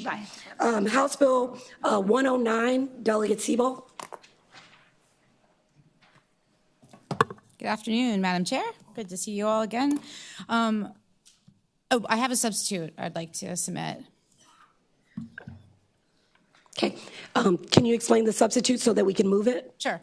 House Bill 109, Delegate Siebel. Good afternoon, Madam Chair. Good to see you all again. I have a substitute I'd like to submit. Okay. Can you explain the substitute so that we can move it? Sure.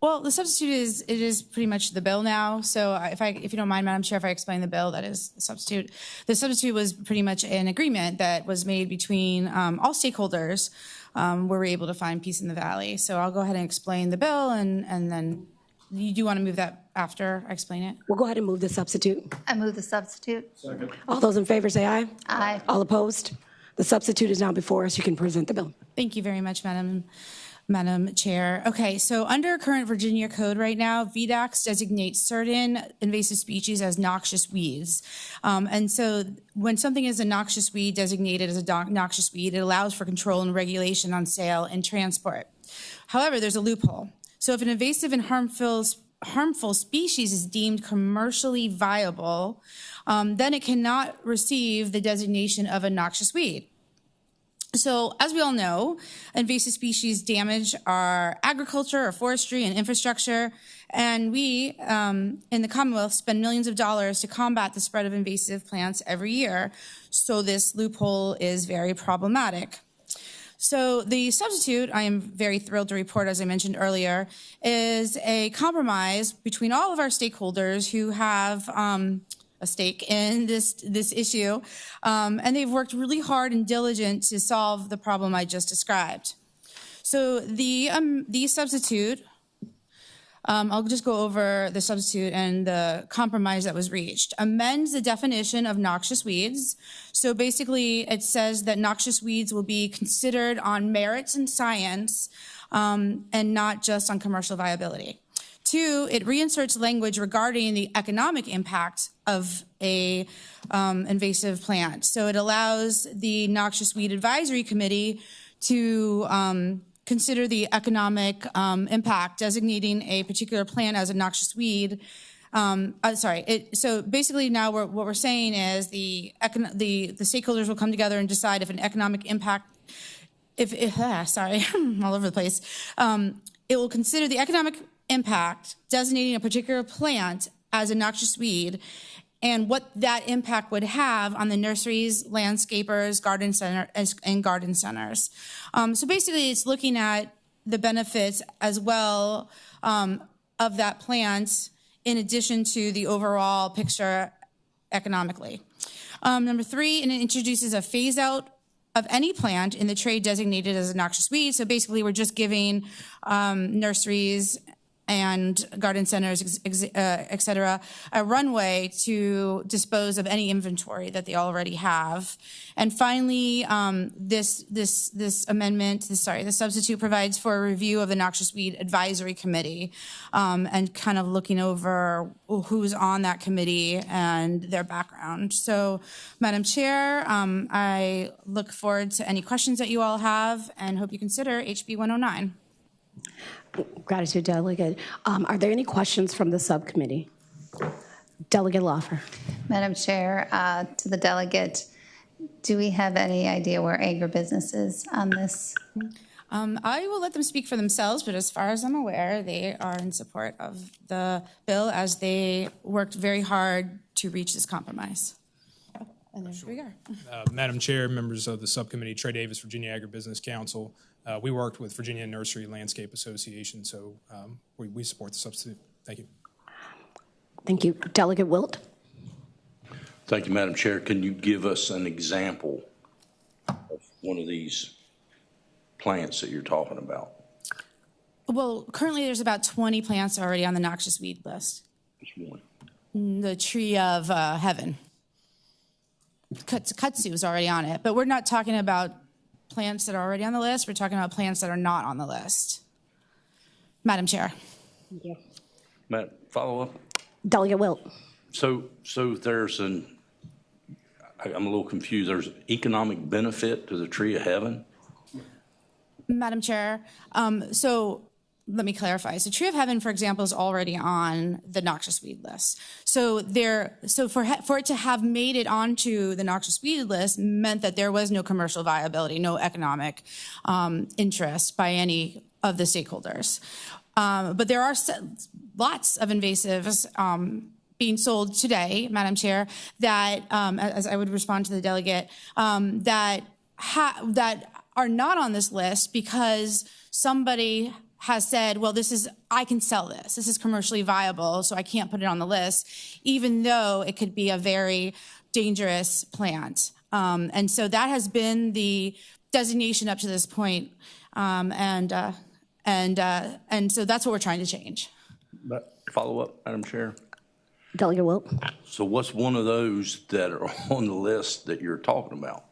Well, the substitute is pretty much the bill now. So if you don't mind, Madam Chair, if I explain the bill, that is the substitute. The substitute was pretty much an agreement that was made between all stakeholders where we're able to find peace in the valley. So I'll go ahead and explain the bill, and then you do want to move that after I explain it? We'll go ahead and move the substitute. I move the substitute. Second. All those in favor say aye. Aye. All opposed? The substitute is now before us. You can present the bill. Thank you very much, Madam Chair. Okay, so under current Virginia code right now, VDACs designates certain invasive species as noxious weeds. And so when something is a noxious weed designated as a noxious weed, it allows for control and regulation on sale and transport. However, there's a loophole. So if an invasive and harmful species is deemed commercially viable, then it cannot receive the designation of a noxious weed. So as we all know, invasive species damage our agriculture, our forestry, and infrastructure. And we, in the Commonwealth, spend millions of dollars to combat the spread of invasive plants every year. So this loophole is very problematic. So the substitute, I am very thrilled to report, as I mentioned earlier, is a compromise between all of our stakeholders who have a stake in this issue, and they've worked really hard and diligent to solve the problem I just described. So the substitute, I'll just go over the substitute and the compromise that was reached. Amends the definition of noxious weeds. So basically, it says that noxious weeds will be considered on merits and science and not just on commercial viability. 2, it reinserts language regarding the economic impact of a invasive plant. So it allows the Noxious Weed Advisory Committee to consider the economic impact, designating a particular plant as a noxious weed. So basically now what we're saying is the stakeholders will come together and decide if an economic impact, I'm all over the place. It will consider the economic impact designating a particular plant as a noxious weed and what that impact would have on the nurseries, landscapers, and garden centers. So basically, it's looking at the benefits as well of that plant in addition to the overall picture economically. Number 3, and it introduces a phase out of any plant in the trade designated as a noxious weed. So basically, we're just giving nurseries and garden centers, et cetera, a runway to dispose of any inventory that they already have. And finally, the substitute provides for a review of the Noxious Weed Advisory Committee and kind of looking over who's on that committee and their background. So, Madam Chair, I look forward to any questions that you all have and hope you consider HB 109. Gratitude, Delegate. Are there any questions from the subcommittee? Delegate Loffer. Madam Chair, to the delegate, do we have any idea where agribusiness is on this? I will let them speak for themselves, but as far as I'm aware, they are in support of the bill as they worked very hard to reach this compromise. And there we are. Madam Chair, members of the subcommittee, Trey Davis, Virginia Agribusiness Council. We worked with Virginia Nursery Landscape Association, so we support the substitute. Thank you. Thank you. Delegate Wilt. Thank you, Madam Chair. Can you give us an example of one of these plants that you're talking about? Well, currently there's about 20 plants already on the noxious weed list. Which one? The tree of heaven. Kudzu is already on it, but we're not talking about plants that are already on the list. We're talking about plants that are not on the list. Madam Chair. Thank you. Matt, follow up? Delegate Wilt. So there's I'm a little confused. There's economic benefit to the tree of heaven? Madam Chair, so let me clarify. So Tree of Heaven, for example, is already on the noxious weed list. So for it to have made it onto the noxious weed list meant that there was no commercial viability, no economic interest by any of the stakeholders. But there are lots of invasives being sold today, Madam Chair, that, as I would respond to the delegate, that are not on this list because somebody has said, well, I can sell this. This is commercially viable, so I can't put it on the list, even though it could be a very dangerous plant. And so that has been the designation up to this point. And so that's what we're trying to change. Follow up, Madam Chair. Delegate Wilt. So what's one of those that are on the list that you're talking about?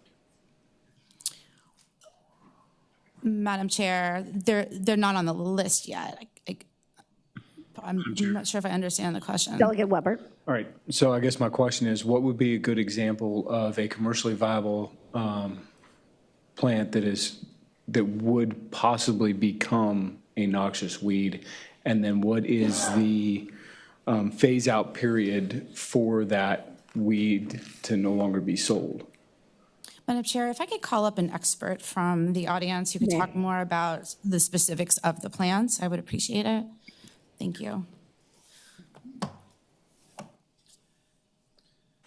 Madam Chair, they're not on the list yet. I'm not sure if I understand the question. Delegate Weber. All right, so I guess my question is, what would be a good example of a commercially viable plant that would possibly become a noxious weed? And then what is the phase-out period for that weed to no longer be sold? Madam Chair, if I could call up an expert from the audience who could talk more about the specifics of the plans, I would appreciate it. Thank you.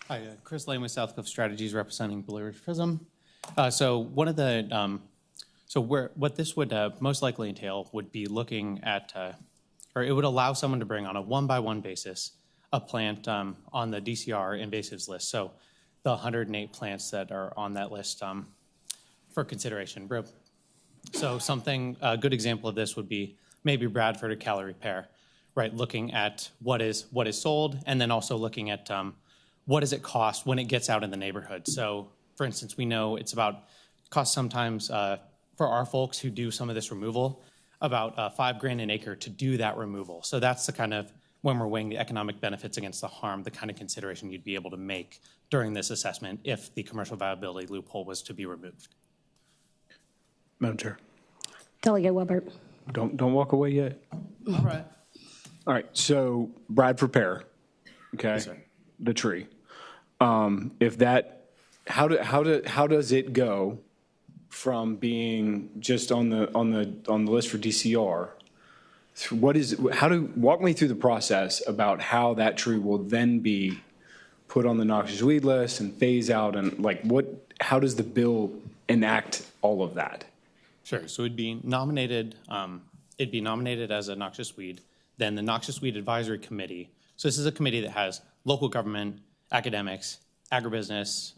Hi, Chris Lane with South Cliff Strategies, representing Blue Ridge Prism. So one of the what this would most likely entail would be looking at, or it would allow someone to bring on a one-by-one basis a plant on the DCR invasives list. So the 108 plants that are on that list for consideration. So a good example of this would be maybe Bradford or Calorie Repair, right? Looking at what is sold, and then also looking at what does it cost when it gets out in the neighborhood. So for instance, we know costs sometimes for our folks who do some of this removal, about $5,000 an acre to do that removal. So that's the kind of, when we're weighing the economic benefits against the harm, the kind of consideration you'd be able to make during this assessment if the commercial viability loophole was to be removed. Madam Chair. Delegate Weber. Don't walk away yet. All right. All right, so Bradford Pear, okay, Yes, sir. the tree. If that, how does it go from being just on the list for DCR? Walk me through the process about how that tree will then be put on the noxious weed list and phase out, and how does the bill enact all of that? Sure. So it'd be nominated as a noxious weed. Then the Noxious Weed Advisory Committee. So this is a committee that has local government, academics, agribusiness,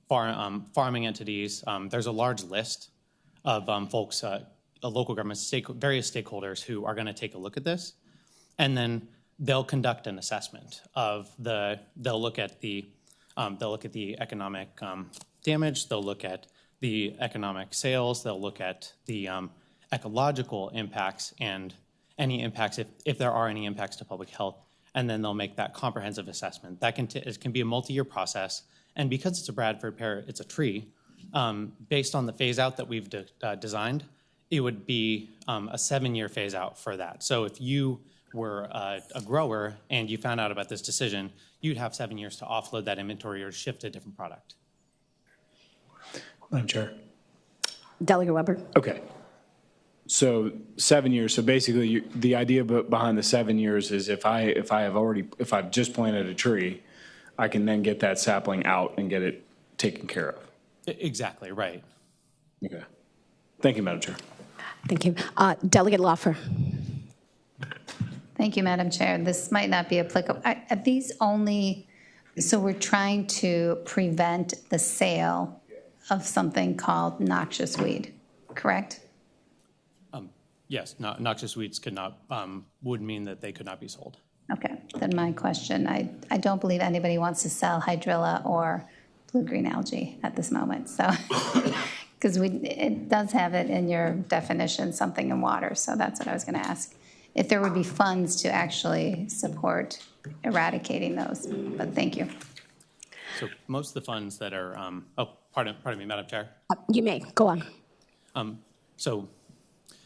farming entities. There's a large list of folks, local government, various stakeholders who are going to take a look at this, and then they'll conduct an assessment they'll look at the economic damage, they'll look at the economic sales, they'll look at the ecological impacts and any impacts, if there are any impacts to public health, and then they'll make that comprehensive assessment. That can be a multi-year process, and because it's a Bradford pear, it's a tree, based on the phase-out that we've designed, it would be a 7-year phase-out for that. So if you were a grower and you found out about this decision, you'd have 7 years to offload that inventory or shift to a different product. Madam Chair. Delegate Weber. Okay. So 7 years. So basically, the idea behind the 7 years is if I've just planted a tree, I can then get that sapling out and get it taken care of. Exactly right. Okay. Thank you, Madam Chair. Thank you. Delegate Loffer. Thank you, Madam Chair. This might not be applicable. Are these only, so we're trying to prevent the sale of something called noxious weed, correct? Yes, noxious weeds would mean that they could not be sold. Okay, then my question, I don't believe anybody wants to sell hydrilla or blue-green algae at this moment, so, because it does have it in your definition, something in water, so that's what I was going to ask. If there would be funds to actually support eradicating those, but thank you. So most of the funds that are, pardon me, Madam Chair. You may. Go on. So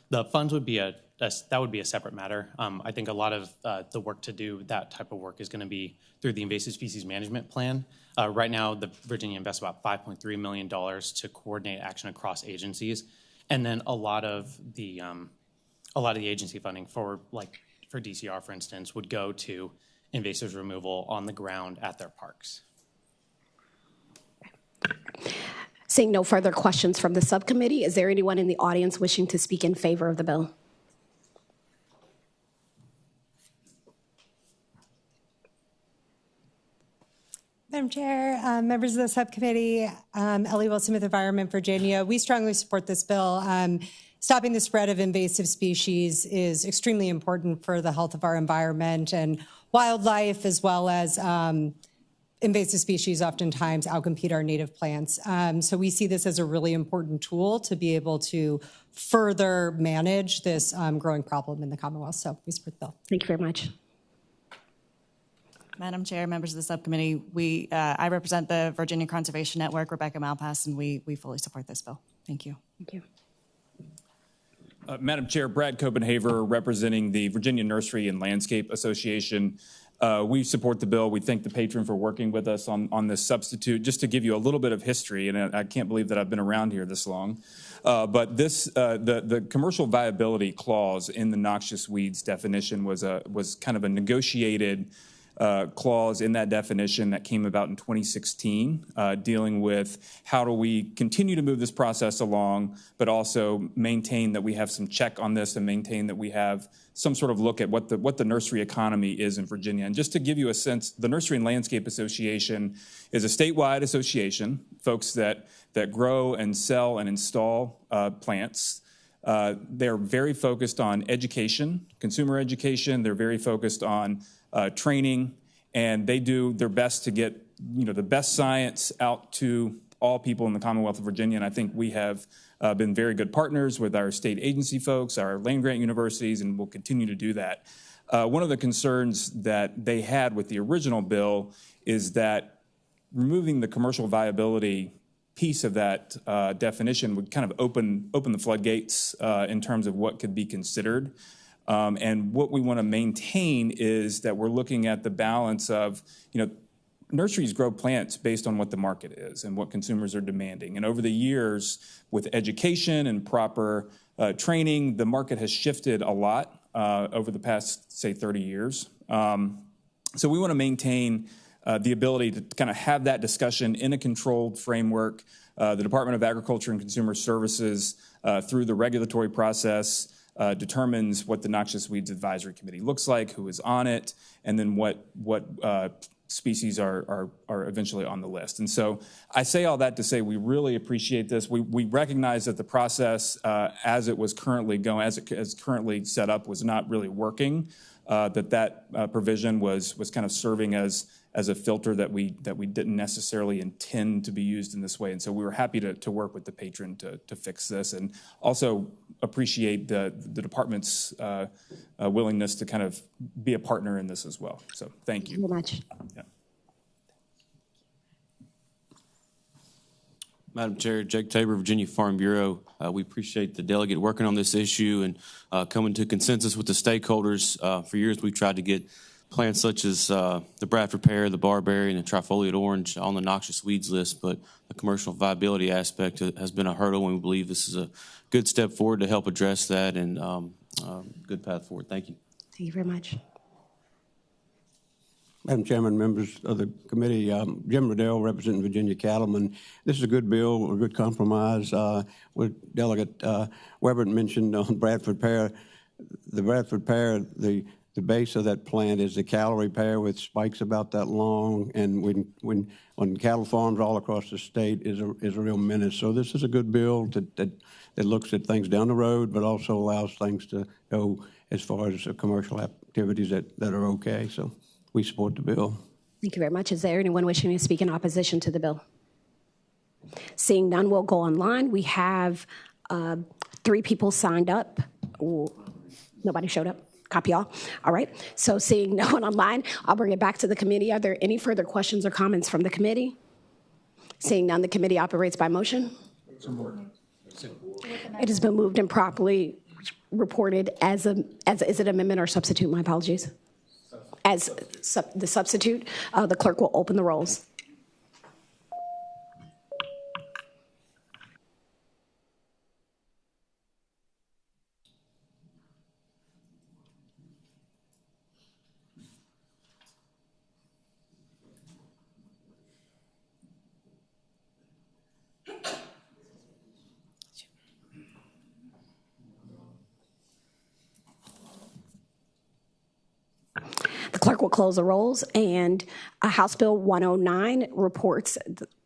the funds would be that would be a separate matter. I think a lot of the work to do that type of work is going to be through the invasive species management plan. Right now, the Virginia invests about $5.3 million to coordinate action across agencies, and then a lot of the agency funding for DCR, for instance, would go to invasive removal on the ground at their parks. Seeing no further questions from the subcommittee, is there anyone in the audience wishing to speak in favor of the bill? Madam Chair, members of the subcommittee, Ellie Wilson with Environment Virginia. We strongly support this bill. Stopping the spread of invasive species is extremely important for the health of our environment and wildlife, as well as invasive species oftentimes outcompete our native plants. So we see this as a really important tool to be able to further manage this growing problem in the Commonwealth. So we support the bill. Thank you very much. Madam Chair, members of the subcommittee, I represent the Virginia Conservation Network, Rebecca Malpass, and we fully support this bill. Thank you. Thank you. Madam Chair, Brad Copenhaver, representing the Virginia Nursery and Landscape Association. We support the bill. We thank the patron for working with us on this substitute. Just to give you a little bit of history, and I can't believe that I've been around here this long, but the commercial viability clause in the noxious weeds definition was kind of a negotiated clause in that definition that came about in 2016, dealing with how do we continue to move this process along, but also maintain that we have some check on this and maintain that we have some sort of look at what the nursery economy is in Virginia. And just to give you a sense, the Nursery and Landscape Association is a statewide association, folks that grow and sell and install plants. They're very focused on education, consumer education. They're very focused on training, and they do their best to get the best science out to all people in the Commonwealth of Virginia. And I think we have been very good partners with our state agency folks, our land-grant universities, and we'll continue to do that. One of the concerns that they had with the original bill is that removing the commercial viability piece of that definition would kind of open the floodgates in terms of what could be considered. And what we want to maintain is that we're looking at the balance of, nurseries grow plants based on what the market is and what consumers are demanding. And over the years, with education and proper training, the market has shifted a lot over the past, say, 30 years. So we want to maintain the ability to kind of have that discussion in a controlled framework. The Department of Agriculture and Consumer Services, through the regulatory process, determines what the Noxious Weeds Advisory Committee looks like, who is on it, and then what species are eventually on the list. And so I say all that to say we really appreciate this. We recognize that the process as it was currently going, as it is currently set up, was not really working. That provision was kind of serving as a filter that we didn't necessarily intend to be used in this way. And so we were happy to work with the patron to fix this, and also appreciate the department's willingness to kind of be a partner in this as well. So thank you. Thank you very much. Yeah. Madam Chair, Jake Tabor, Virginia Farm Bureau. We appreciate the delegate working on this issue and coming to consensus with the stakeholders. For years, we've tried to get plants such as the Bradford pear, the barberry, and the trifoliate orange on the noxious weeds list, but the commercial viability aspect has been a hurdle, and we believe this is a good step forward to help address that, and good path forward. Thank you. Thank you very much. Madam Chairman, members of the committee, Jim Riddell, representing Virginia Cattlemen. This is a good bill, a good compromise. With Delegate Weber mentioned on Bradford pear. The Bradford pear, the base of that plant is the calorie pear with spikes about that long, and when on cattle farms all across the state is a real menace. So this is a good bill that looks at things down the road, but also allows things to go as far as commercial activities that are okay. So we support the bill. Thank you very much. Is there anyone wishing to speak in opposition to the bill? Seeing none, we'll go online. We have 3 people signed up. Ooh, nobody showed up. Copy all. All right. So seeing no one online, I'll bring it back to the committee. Are there any further questions or comments from the committee? Seeing none, the committee operates by motion. It has been moved and properly reported as is it amendment or substitute? My apologies. As the substitute, the clerk will open the rolls. The clerk will close the rolls, and House Bill 109 reports